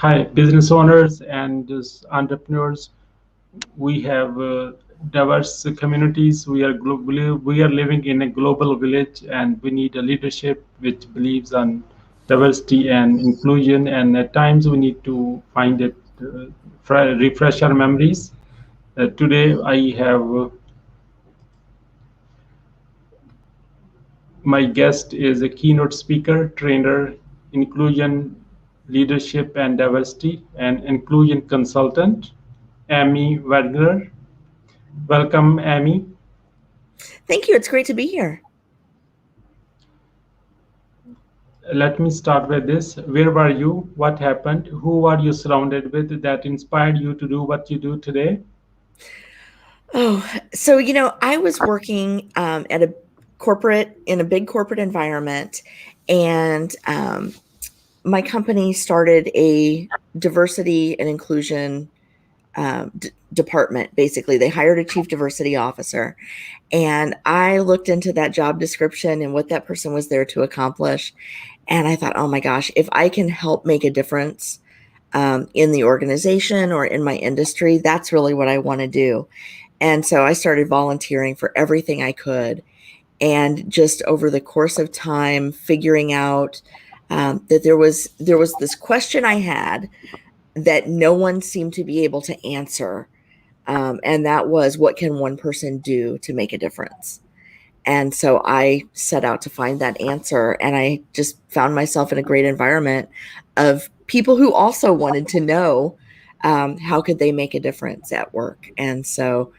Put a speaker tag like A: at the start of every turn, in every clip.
A: Hi, business owners and entrepreneurs. We have diverse communities. We are living in a global village, and we need a leadership which believes on diversity and inclusion. And at times, we need to find it, refresh our memories. Today, I have my guest is a keynote speaker, trainer, inclusion, leadership, and diversity, and inclusion consultant, Amy Waninger. Welcome, Amy.
B: Thank you. It's great to be here.
A: Let me start with this. Where were you? What happened? Who are you surrounded with that inspired you to do what you do today?
B: I was working at in a big corporate environment, and my company started a diversity and inclusion department. Basically, they hired a chief diversity officer, and I looked into that job description and what that person was there to accomplish. And I thought, oh my gosh, if I can help make a difference in the organization or in my industry, that's really what I want to do. And so I started volunteering for everything I could. And just over the course of time, figuring out that there was this question I had that no one seemed to be able to answer. And that was, what can one person do to make a difference? And so I set out to find that answer. And I just found myself in a great environment of people who also wanted to know how could they make a difference at work. And so,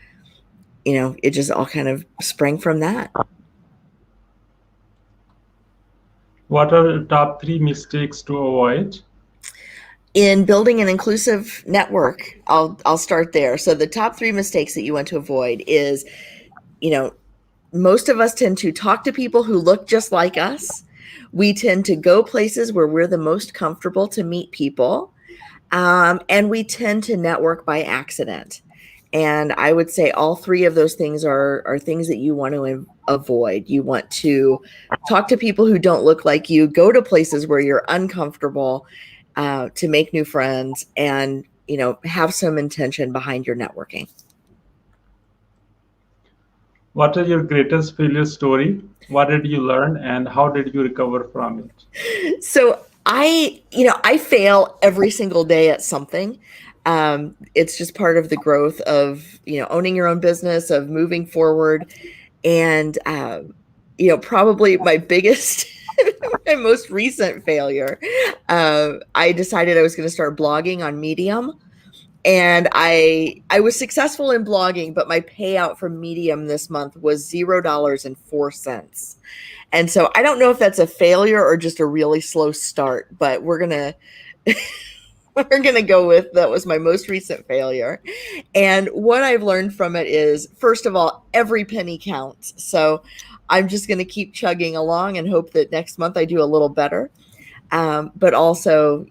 B: it just all kind of sprang from that.
A: What are the top three mistakes to avoid?
B: In building an inclusive network, I'll start there. So the top three mistakes that you want to avoid is, you know, most of us tend to talk to people who look just like us. We tend to go places where we're the most comfortable to meet people. And we tend to network by accident. And I would say all three of those things are things that you want to avoid. You want to talk to people who don't look like you, go to places where you're uncomfortable to make new friends, and have some intention behind your networking.
A: What is your greatest failure story? What did you learn and how did you recover from it?
B: So I fail every single day at something. It's just part of the growth of owning your own business, of moving forward, and probably my biggest, my most recent failure. I decided I was going to start blogging on Medium. And I was successful in blogging, but my payout from Medium this month was $0.04. And so I don't know if that's a failure or just a really slow start, but we're gonna we're gonna go with that was my most recent failure. And what I've learned from it is, first of all, every penny counts. So I'm just gonna keep chugging along and hope that next month I do a little better. But also,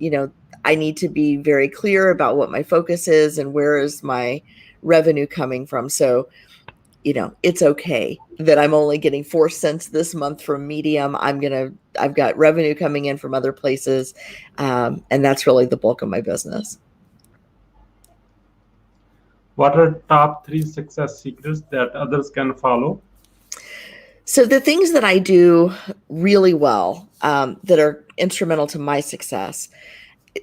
B: I need to be very clear about what my focus is and where is my revenue coming from. So, it's okay that I'm only getting 4 cents this month from Medium. I've got revenue coming in from other places. And that's really the bulk of my business.
A: What are top three success secrets that others can follow?
B: So the things that I do really well, that are instrumental to my success,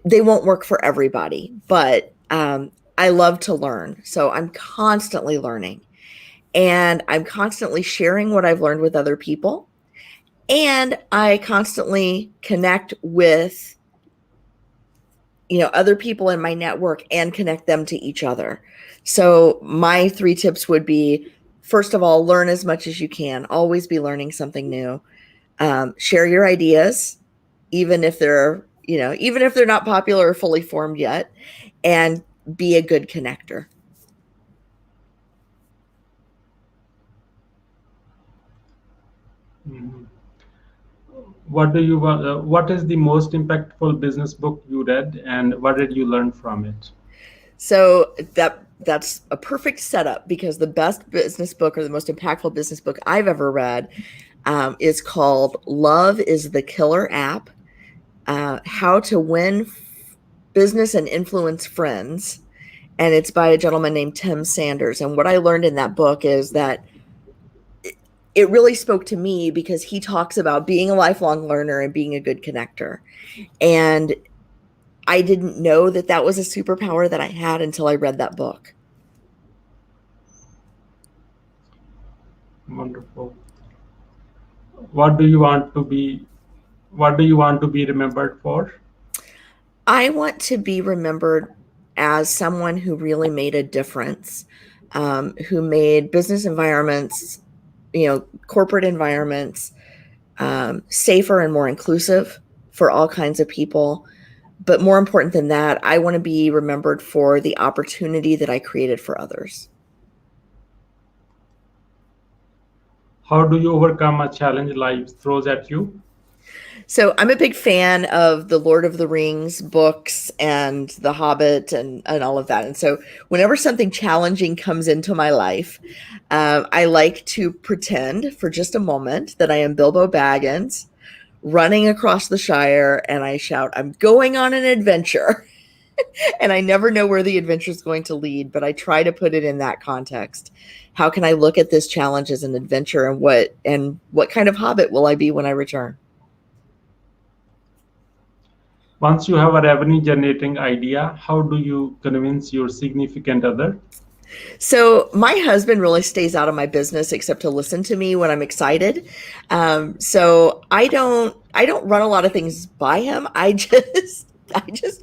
B: they won't work for everybody, but I love to learn. So I'm constantly learning, and I'm constantly sharing what I've learned with other people. And I constantly connect with, other people in my network and connect them to each other. So my three tips would be, first of all, learn as much as you can. Always be learning something new. Share your ideas, even if they're not popular or fully formed yet, and be a good connector.
A: Mhm. What is the most impactful business book you read, and what did you learn from it?
B: So that's a perfect setup, because the best business book, or the most impactful business book I've ever read, is called Love is the Killer App: How to Win Business and Influence Friends, and it's by a gentleman named Tim Sanders. And what I learned in that book is that it really spoke to me because he talks about being a lifelong learner and being a good connector. And I didn't know that that was a superpower that I had until I read that book.
A: Wonderful. What do you want to be? What do you want to be remembered for?
B: I want to be remembered as someone who really made a difference, who made business environments, corporate environments, safer and more inclusive for all kinds of people. But more important than that, I want to be remembered for the opportunity that I created for others.
A: How do you overcome a challenge life throws at you?
B: So I'm a big fan of the Lord of the Rings books and The Hobbit and all of that. And so whenever something challenging comes into my life, I like to pretend for just a moment that I am Bilbo Baggins running across the Shire, and I shout, "I'm going on an adventure." And I never know where the adventure is going to lead, but I try to put it in that context. How can I look at this challenge as an adventure, and what kind of hobbit will I be when I return?
A: Once you have a revenue generating idea, how do you convince your significant other?
B: So my husband really stays out of my business except to listen to me when I'm excited. So I don't run a lot of things by him. I just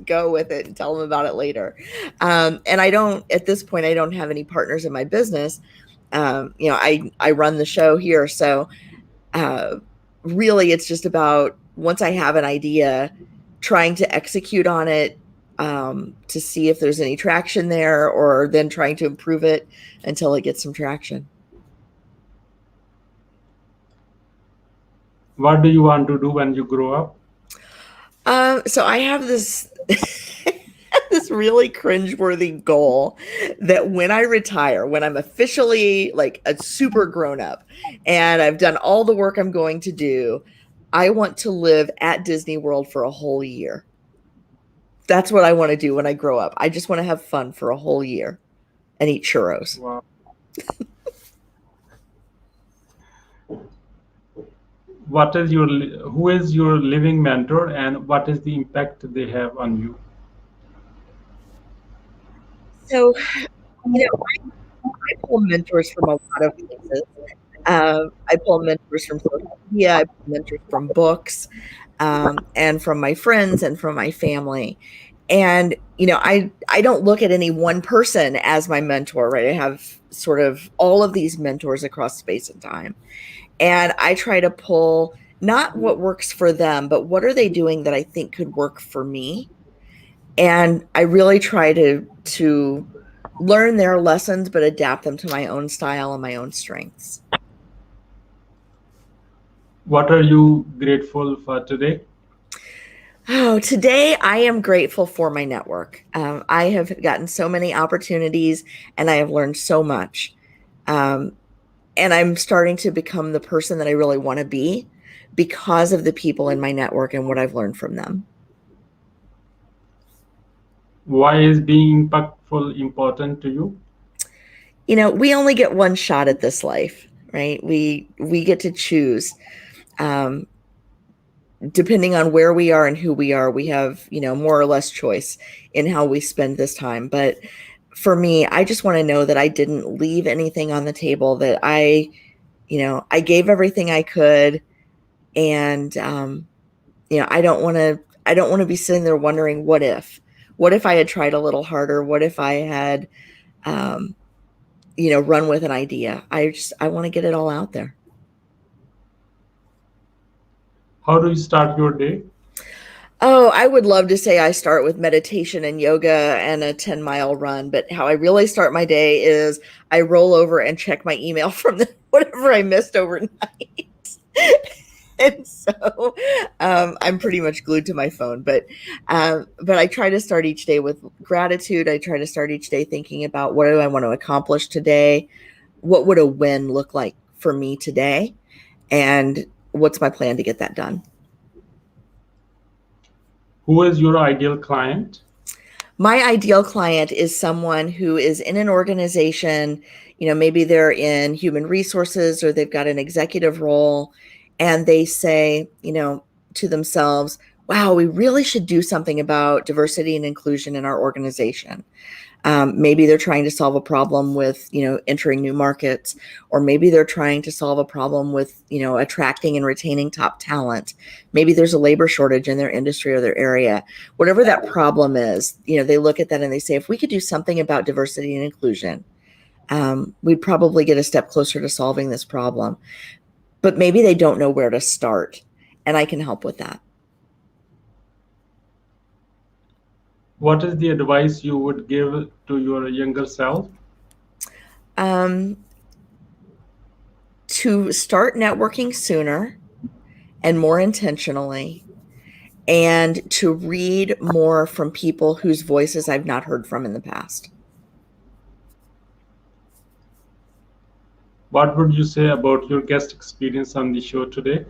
B: go with it and tell him about it later. And I don't at this point I don't have any partners in my business. I run the show here, so uh, really it's just about once I have an idea, trying to execute on it, to see if there's any traction there, or then trying to improve it until it gets some traction.
A: What do you want to do when you grow up?
B: So I have this this really cringeworthy goal that when I retire, when I'm officially like a super grown up and I've done all the work I'm going to do, I want to live at Disney World for a whole year. That's what I want to do when I grow up. I just want to have fun for a whole year and eat churros.
A: Wow. What is your who is your living mentor and what is the impact they have on you?
B: So, I pull mentors from a lot of places. I pull mentors from social media, I pull mentors from books, and from my friends and from my family. And I don't look at any one person as my mentor, right? I have sort of all of these mentors across space and time, and I try to pull not what works for them, but what are they doing that I think could work for me. And I really try to learn their lessons but adapt them to my own style and my own strengths.
A: What are you grateful for today?
B: Oh, today I am grateful for my network. I have gotten so many opportunities and I have learned so much. Um, and I'm starting to become the person that I really want to be because of the people in my network and what I've learned from them.
A: Why is being impactful important to you?
B: We only get one shot at this life, right? We get to choose. Um, Depending on where we are and who we are, we have, more or less choice in how we spend this time. But for me, I just want to know that I didn't leave anything on the table, that I gave everything I could. And, I don't want to be sitting there wondering, what if I had tried a little harder? What if I had, um, run with an idea? I want to get it all out there.
A: How do you start your day?
B: Oh, I would love to say I start with meditation and yoga and a 10-mile run, but how I really start my day is I roll over and check my email from whatever I missed overnight. And so I'm pretty much glued to my phone, but I try to start each day with gratitude. I try to start each day thinking about what do I want to accomplish today? What would a win look like for me today? And what's my plan to get that done?
A: Who is your ideal client?
B: My ideal client is someone who is in an organization, maybe they're in human resources or they've got an executive role, and they say, to themselves, wow, we really should do something about diversity and inclusion in our organization. Maybe they're trying to solve a problem with, entering new markets, or maybe they're trying to solve a problem with, attracting and retaining top talent. Maybe there's a labor shortage in their industry or their area. Whatever that problem is, they look at that and they say, if we could do something about diversity and inclusion, we'd probably get a step closer to solving this problem. But maybe they don't know where to start, and I can help with that.
A: What is the advice you would give to your younger self?
B: To start networking sooner and more intentionally, and to read more from people whose voices I've not heard from in the past.
A: What would you say about your guest experience on the show today?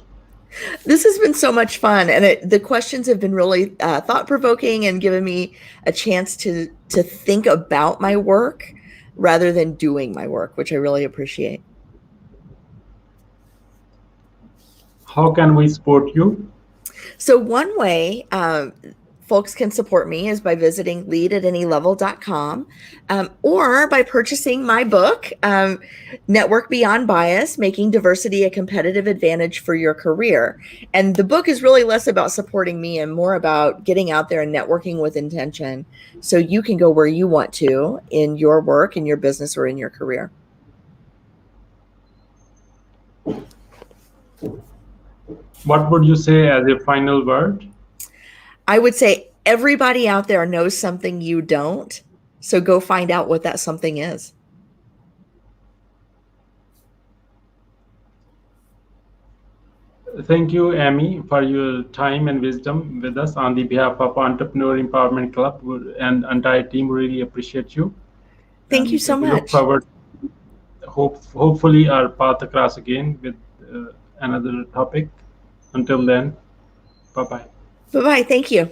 B: This has been so much fun, and the questions have been really thought-provoking and given me a chance to think about my work rather than doing my work, which I really appreciate.
A: How can we support you?
B: So one way folks can support me is by visiting leadatanylevel.com, or by purchasing my book, Network Beyond Bias, Making Diversity a Competitive Advantage for Your Career. And the book is really less about supporting me and more about getting out there and networking with intention so you can go where you want to in your work, in your business, or in your career.
A: What would you say as a final word?
B: I would say everybody out there knows something you don't, so go find out what that something is.
A: Thank you, Amy, for your time and wisdom with us on the behalf of Entrepreneur Empowerment Club and entire team. Really appreciate you.
B: Thank you so
A: We
B: much.
A: look forward, hopefully, our path across again with another topic. Until then, bye-bye.
B: Bye-bye. Thank you.